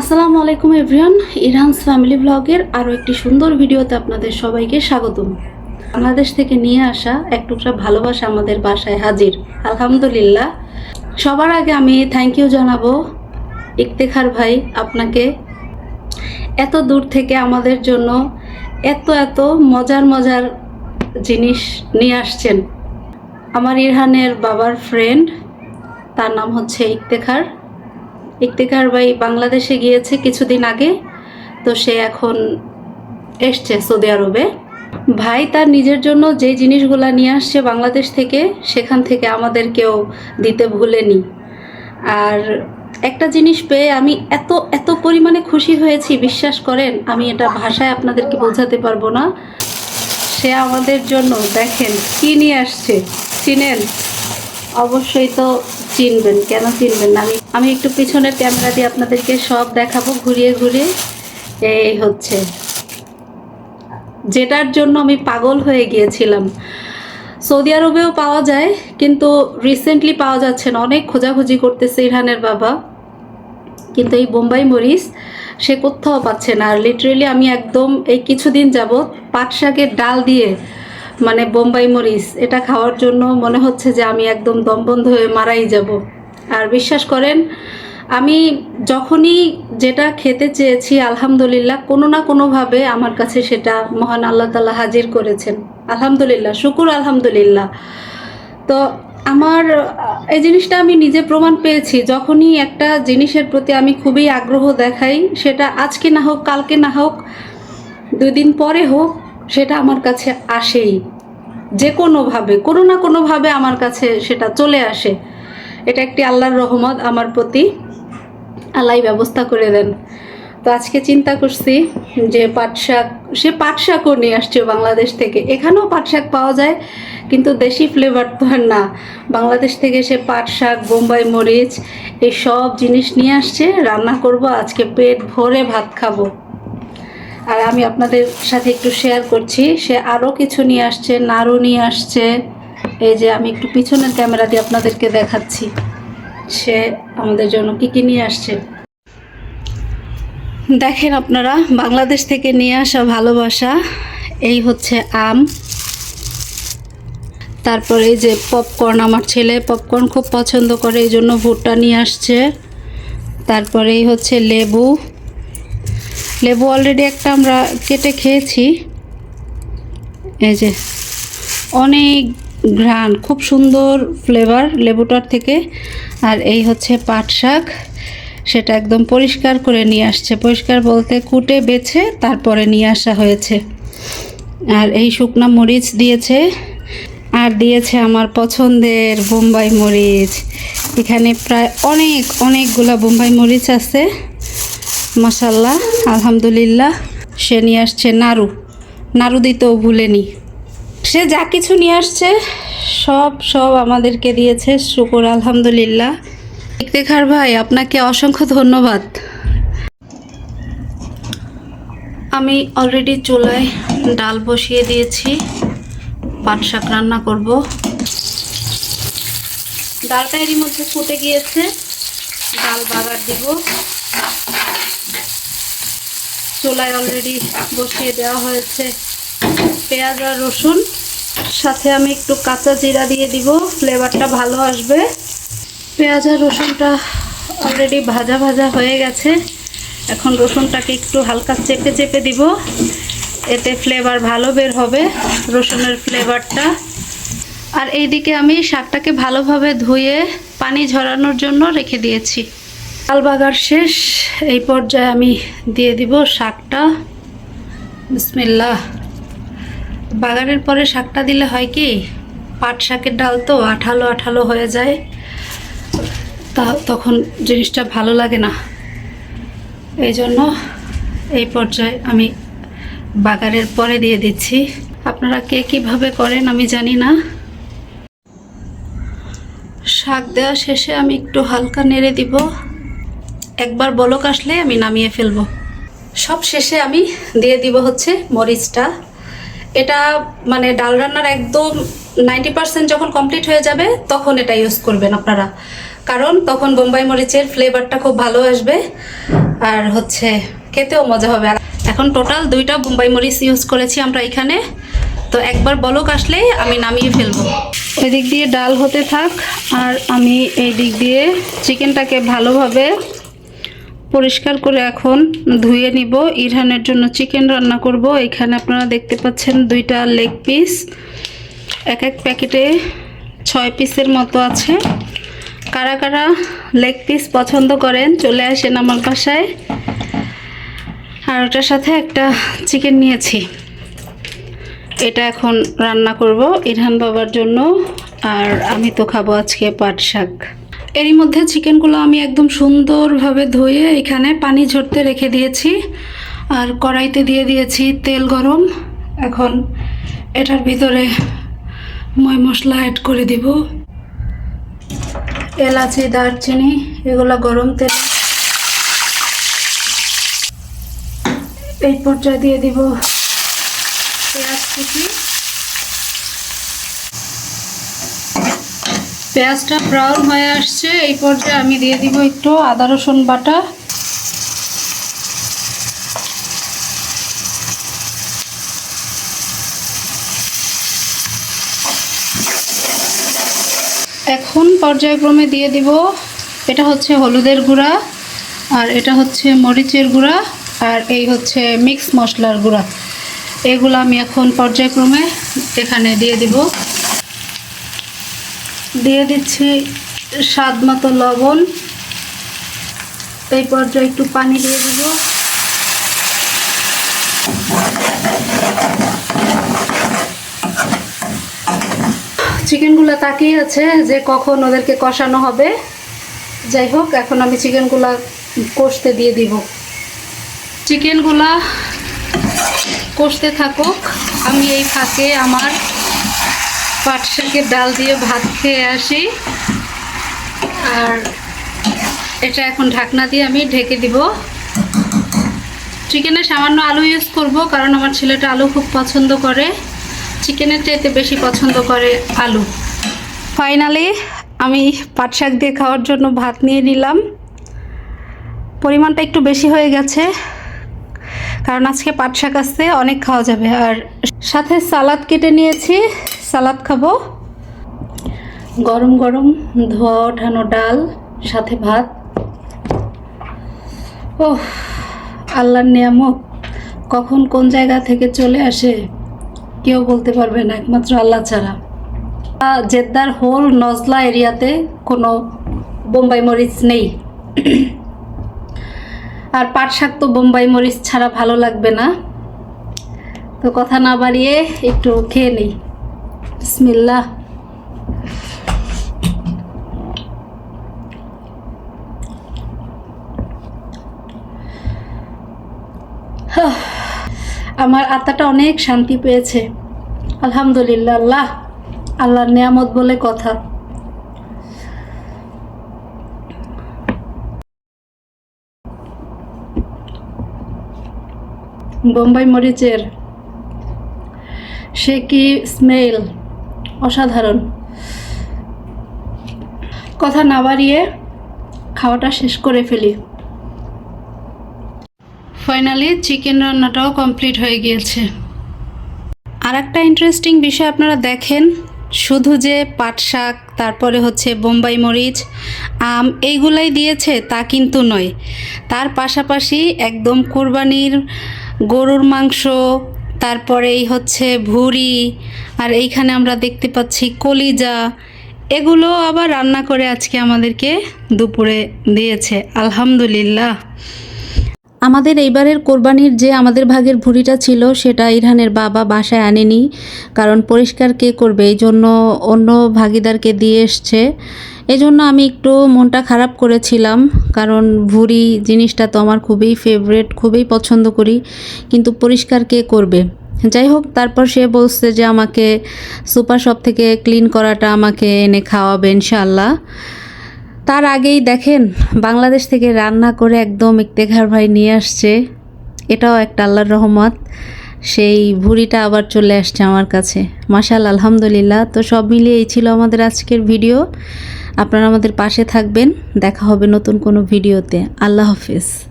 আসসালামু আলাইকুম everyone, ইরহানস family ব্লগের আরও একটি সুন্দর ভিডিওতে আপনাদের সবাইকে স্বাগতম। বাংলাদেশ থেকে নিয়ে আসা এক টুকরা ভালোবাসা আমাদের বাসায় হাজির, আলহামদুলিল্লাহ। সবার আগে আমি থ্যাংক ইউ জানাবো ইফতেখার ভাই, আপনাকে এত দূর থেকে আমাদের জন্য এত এত মজার মজার জিনিস নিয়ে আসছেন। আমার ইরহানের বাবার ফ্রেন্ড, তার নাম হচ্ছে ইফতেখার ভাই বাংলাদেশে গিয়েছে কিছুদিন আগে, তো সে এখন এসছে সৌদি আরবে। ভাই তার নিজের জন্য যে জিনিসগুলো নিয়ে আসছে বাংলাদেশ থেকে, সেখান থেকে আমাদেরকেও দিতে ভুলেনি। আর একটা জিনিস পেয়ে আমি এত এত পরিমাণে খুশি হয়েছি, বিশ্বাস করেন, আমি এটা ভাষায় আপনাদেরকে বোঝাতে পারবো না। সে আমাদের জন্য দেখেন কি নিয়ে আসছে, চিনেন? অবশ্যই তো চিনবেন, কেন চিনবেন না? আমি একটু পিছনের ক্যামেরা দিয়ে আপনাদেরকে সব দেখাবো ঘুরিয়ে ঘুরিয়ে। এই হচ্ছে যেটার জন্য আমি পাগল হয়ে গিয়েছিলাম। সৌদি আরবেও পাওয়া যায়, কিন্তু রিসেন্টলি পাওয়া যাচ্ছে না, অনেক খোঁজাখুঁজি করতেছে ইরহানের বাবা, কিন্তু এই বোম্বাই মরিচ সে কোথাও পাচ্ছে না। আর লিটারেলি আমি একদম এই কিছুদিন যাবৎ পাট শাকের ডাল দিয়ে মানে বোম্বাই মরিচ এটা খাওয়ার জন্য মনে হচ্ছে যে আমি একদম দমবন্ধ হয়ে মারাই যাব। আর বিশ্বাস করেন, আমি যখনই যেটা খেতে চেয়েছি, আলহামদুলিল্লাহ কোনো না কোনোভাবে আমার কাছে সেটা মহান আল্লাহ তাআলা হাজির করেছেন। আলহামদুলিল্লাহ, শুকুর আলহামদুলিল্লাহ। তো আমার এই জিনিসটা আমি নিজে প্রমাণ পেয়েছি, যখনই একটা জিনিসের প্রতি আমি খুবই আগ্রহ দেখাই, সেটা আজকে না হোক, কালকে না হোক, 2 দিন পরে হোক, সেটা আমার কাছে আসেই, যে কোনোভাবে, কোনো না কোনোভাবে আমার কাছে সেটা চলে আসে। এটা একটি আল্লাহর রহমত আমার প্রতি, আল্লাহই ব্যবস্থা করে দেন। তো আজকে চিন্তা করছি যে পাট শাকও নিয়ে আসছে বাংলাদেশ থেকে। এখানেও পাট শাক পাওয়া যায়, কিন্তু দেশি ফ্লেভার তো আর না। বাংলাদেশ থেকে সে পাট শাক, বোম্বাই মরিচ, এই সব জিনিস নিয়ে আসছে। রান্না করব আজকে, পেট ভরে ভাত খাবো। আর আমি আপনাদের সাথে একটু শেয়ার করছি, সে আরও কিছু নিয়ে আসছে, নাড়ু নিয়ে আসছে। এই যে আমি একটু পিছনের ক্যামেরা দিয়ে আপনাদেরকে দেখাচ্ছি সে আমাদের জন্য কি কি নিয়ে আসছে। দেখেন আপনারা, বাংলাদেশ থেকে নিয়ে আসা ভালোবাসা। এই হচ্ছে আম, তারপরে এই যে পপকর্ন, আমার ছেলে পপকর্ন খুব পছন্দ করে, এই জন্য ভুট্টা নিয়ে আসছে। তারপরে এই হচ্ছে লেবু অলরেডি একটা আমরা কেটে খেয়েছি। এই যে অনেক ঘ্রাণ, খুব সুন্দর ফ্লেভার লেবুটার থেকে। আর এই হচ্ছে পাট শাক, সেটা একদম পরিষ্কার করে নিয়ে আসছে, পরিষ্কার বলতে কুটে বেছে তারপরে নিয়ে আসা হয়েছে। আর এই শুকনা মরিচ দিয়েছে, আর দিয়েছে আমার পছন্দের বোম্বাই মরিচ। এখানে প্রায় অনেকগুলা বোম্বাই মরিচ আছে, মাশাআল্লাহ, আলহামদুলিল্লাহ। সে নিয়ে আসছে নাড়ু দিতেও ভুলেনি। সে যা কিছু নিয়ে আসছে সব আমাদেরকে দিয়েছে, শুকর আলহামদুলিল্লাহ। ইফতেখার ভাই, আপনাকে অসংখ্য ধন্যবাদ। আমি অলরেডি চুলায় ডাল বসিয়ে দিয়েছি, পাট শাক রান্না করব। ডালটা এরই মধ্যে ফুটে গিয়েছে, ডাল বাগার দিব। চুলায় অলরেডি বসিয়ে দেওয়া হয়েছে পেঁয়াজ আর রসুন, সাথে আমি একটু কাঁচা জিরা দিয়ে দিব, ফ্লেভারটা ভালো আসবে। পেঁয়াজ আর রসুনটা অলরেডি ভাজা হয়ে গেছে। এখন রসুনটাকে একটু হালকা চেপে দিব, এতে ফ্লেভার ভালো বের হবে, রসুনের ফ্লেভারটা। আর এইদিকে আমি শাকটাকে ভালোভাবে ধুয়ে পানি ঝরানোর জন্য রেখে দিয়েছি। ডাল বাগার শেষ, এই পর্যায়ে আমি দিয়ে দিব শাকটা। বিসমিল্লাহ। বাগারের পরে শাকটা দিলে হয় কি, পাট শাকের ডাল তো আঠালো হয়ে যায়, তখন জিনিসটা ভালো লাগে না। এই জন্য এই পর্যায়ে আমি বাগারের পরে দিয়ে দিচ্ছি। আপনারা কে কীভাবে করেন আমি জানি না। শাক দেওয়া শেষে আমি একটু হালকা নেড়ে দিব, একবার বলক আসলে আমি নামিয়ে ফেলবো। সব শেষে আমি দিয়ে দিব হচ্ছে মরিচটা। এটা মানে ডাল রান্নার একদম 90% যখন কমপ্লিট হয়ে যাবে তখন এটা ইউজ করবেন আপনারা, কারণ তখন বোম্বাই মরিচের ফ্লেভারটা খুব ভালো আসবে। আর হচ্ছে খেতেও মজা হবে। আর এখন টোটাল 2টা বোম্বাই মরিচ ইউজ করেছি আমরা এখানে। তো একবার বলক আসলেই আমি নামিয়ে ফেলবো। ওই দিক দিয়ে ডাল হতে থাক আর আমি এই দিক দিয়ে চিকেনটাকে ভালোভাবে পরিষ্কার করে এখন ধুয়ে নিব। ইরহানের জন্য চিকেন রান্না করব। এখানে আপনারা দেখতে পাচ্ছেন 2টা লেগ পিস, এক প্যাকেটে 6 পিসের মতো আছে। কারা কারা লেগ পিস পছন্দ করেন চলে আসেন আমার বাসায়। আর ওটার সাথে একটা চিকেন নিয়েছি, এটা এখন রান্না করব ইরহান বাবার জন্য। আর আমি তো খাবো আজকে পাট শাক। এরই মধ্যে চিকেনগুলো আমি একদম সুন্দরভাবে ধুয়ে এখানে পানি ঝরতে রেখে দিয়েছি। আর কড়াইতে দিয়ে দিয়েছি তেল গরম। এখন এটার ভিতরে ময় মশলা অ্যাড করে দিব। এলাচি, দারচিনি এগুলো গরম তেল। এই পর্যায়ে দিয়ে দিব পেঁয়াজ কুচি। পেঁয়াজটা ব্রাউন হয়ে আসছে, এই পর্যায়ে আমি দিয়ে দিব একটু আদা রসুন বাটা। এখন পর্যায়ক্রমে দিয়ে দিব, এটা হচ্ছে হলুদের গুঁড়া, আর এটা হচ্ছে মরিচের গুঁড়া, আর এই হচ্ছে মিক্স মশলার গুঁড়া। এগুলো আমি এখন পর্যায়ক্রমে এখানে দিয়ে দিব। দিয়ে দিচ্ছি স্বাদ মতো লবণ। এই পর্যায়ে একটু পানি দিয়ে দিব। চিকেনগুলো তাকিয়ে আছে যে কখন ওদেরকে কষানো হবে। যাই হোক, এখন আমি চিকেনগুলা কষতে দিয়ে দিব। চিকেনগুলা কষতে থাকুক, আমি এই ফাঁকে আমার পাট শাকের ডাল দিয়ে ভাত খেয়ে আসি। আর এটা এখন ঢাকনা দিয়ে আমি ঢেকে দিব। চিকেনে সামান্য আলু ইউজ করব, কারণ আমার ছেলেটা আলু খুব পছন্দ করে, চিকেনের চাইতে বেশি পছন্দ করে আলু। ফাইনালি আমি পাট শাক দিয়ে খাওয়ার জন্য ভাত নিয়ে নিলাম। পরিমাণটা একটু বেশি হয়ে গেছে, কারণ আজকে পাট শাক আসতে অনেক খাওয়া যাবে। আর সাথে সালাদ কেটে নিয়েছি, সালাদ খাবো। গরম গরম ধোয়া ওঠানো ডাল, সাথে ভাত। ওহ, আল্লাহর নিয়ামত কখন কোন জায়গা থেকে চলে আসে কেউ বলতে পারবে না, একমাত্র আল্লাহ ছাড়া। জেদ্দার হোল নজলা এরিয়াতে কোনো বোম্বাই মরিচ নেই। আর পাট শাক তো বোম্বাই মরিচ ছাড়া ভালো লাগবে না। তো কথা না বাড়িয়ে একটু খেয়ে নিই। বিসমিল্লাহ। আমার আত্মাটা অনেক শান্তি পেয়েছে, আলহামদুলিল্লাহ। আল্লাহর নিয়ামত বলে কথা। বোম্বাই মরিচের সে কি স্মেল, অসাধারণ। কথা না বাড়িয়ে খাওয়াটা শেষ করে ফেলি। ফাইনালি চিকেন রান্নাটাও কমপ্লিট হয়ে গিয়েছে। আর একটা ইন্টারেস্টিং বিষয় আপনারা দেখেন, শুধু যে পাট শাক, তারপরে হচ্ছে বোম্বাই মরিচ, আম এইগুলাই দিয়েছে তা কিন্তু নয়। তার পাশাপাশি একদম কোরবানির গরুর মাংস, তারপরেই হচ্ছে ভুঁড়ি, আর এইখানে আমরা দেখতে পাচ্ছি কলিজা, এগুলো আবার রান্না করে আজকে আমাদেরকে দুপুরে দিয়েছে। আলহামদুলিল্লাহ। আমাদের এইবারের কোরবানির যে আমাদের ভাগের ভুঁড়িটা ছিল সেটা ইরহানের বাবা বাসায় আনেনি, কারণ পরিষ্কার কে করবে, এই জন্য অন্য ভাগিদারকে দিয়ে এসছে। এজন্য আমি একটু মনটা খারাপ করেছিলাম, কারণ ভুঁড়ি জিনিসটা তো আমার খুবই ফেভারিট, খুবই পছন্দ করি, কিন্তু পরিষ্কার কে করবে। যাই হোক, তারপর সে বলছে যে আমাকে সুপার শপ থেকে ক্লিন করাটা আমাকে এনে খাওয়াবে ইনশাআল্লাহ। তার আগেই দেখেন বাংলাদেশ থেকে রান্না করে একদম ইফতেখার ভাই নিয়ে আসছে, এটাও একটা আল্লাহর রহমত। সেই ভুঁড়িটা আবার চলে আসছে আমার কাছে, মাশাআল্লাহ, আলহামদুলিল্লাহ। তো সব মিলিয়ে এই ছিল আমাদের আজকের ভিডিও। আপনারা আমাদের পাশে থাকবেন, দেখা হবে নতুন কোনো ভিডিওতে। আল্লাহ হাফেজ।